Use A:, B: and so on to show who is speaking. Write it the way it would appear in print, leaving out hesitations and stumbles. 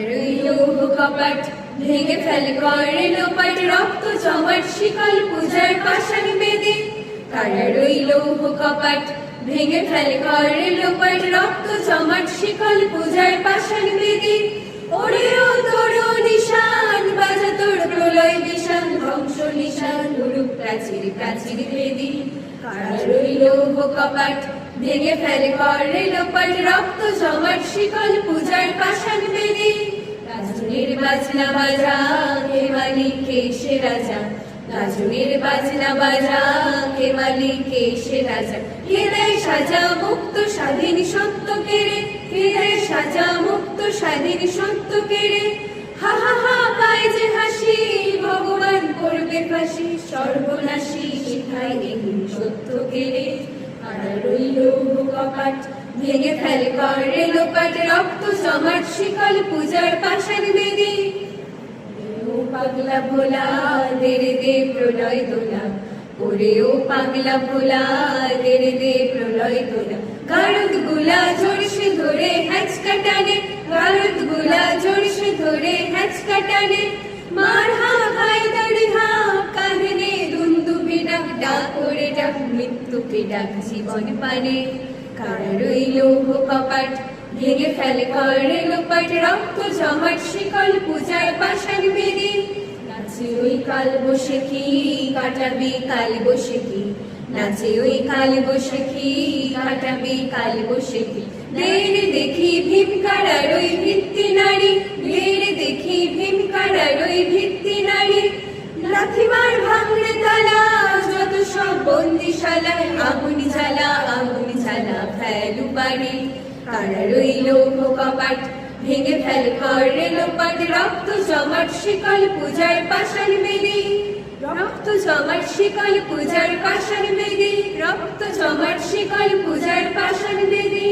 A: রইল কপাট ভেঙে ফেলে করে লোপাট রক্ত জমাট শিকল পূজার পাষাণ বেদী কারা রইল কপাট ভেঙে ফেলে করে লোপাট রক্ত জমাট শিকল পূজার পাষাণ বেদী ওরে ও তোর নিশান বাজা তোর প্রলয় নিশান ধ্বংস নিশান উড়ুক প্রাচীর প্রাচীর ভেদী কারা রইল কপাট ভেঙে ফেলে করে লোপাট রক্ত জমাট শিকল পূজার পাষাণ বেদী গাজনের বাজনা বাজা কে মালিক কে সে রাজা গাজনের বাজনা বাজা কে মালিক কে সে রাজা কে দেয় সাজা মুক্ত স্বাধীন সত্য কেড়ে কে দেয় সাজা মুক্ত স্বাধীন সত্য কেড়ে হা হা হা পায় যে হাসি ভগবান করবে ফাঁসি সর্বনাশী শিখায় এগুন সত্য কেড়ে কারা রইল কপাট ভেঙে ফেলে করে লোপাট রক্ত জমাট শিকল পূজার পাষাণ বেদী ও পাগলা ভোলা দেরে দে প্রলয় দোলা ওরে ও পাগলা ভোলা দেরে দে প্রলয় দোলা গারদ গুলা জোরসে ধরে হ্যাচকা টানে গারদ গুলা জোরসে ধরে হ্যাচকা টানে মার হা খায় দাড়ি হা কাঁদনে দুন্দুবি ডাক ডাক করে ডাক মৃত্যুকে ডাক জীবন পানে কারা রইল কপাট ভেঙে ফেলে করে লোপাট রক্ত জমাট শিকল পূজার পাষাণ বেদী নাচে ওই কাল বসেখি কাটাবি কাল বসেখি নাচে ওই কাল বসেখি কাটাবি কাল বসেখি লেরে দেখি ভীম কারার ওই ভিত্তি নারী লেরে দেখি ভীম কারার ওই ভিত্তি নারী লাথিমার ভাঙলে তালা যত সব বন্দিশালায় আগুন জ্বালা ফেলু বাড়ি কারা রইল কপাট ভেঙে ফেলে করে লোপাট রক্ত জমাট শিকল পূজার পাষাণ বেদী রক্ত জমাট শিকল পূজার পাষাণ বেদী রক্ত জমাট শিকল পূজার পাষাণ বেদী।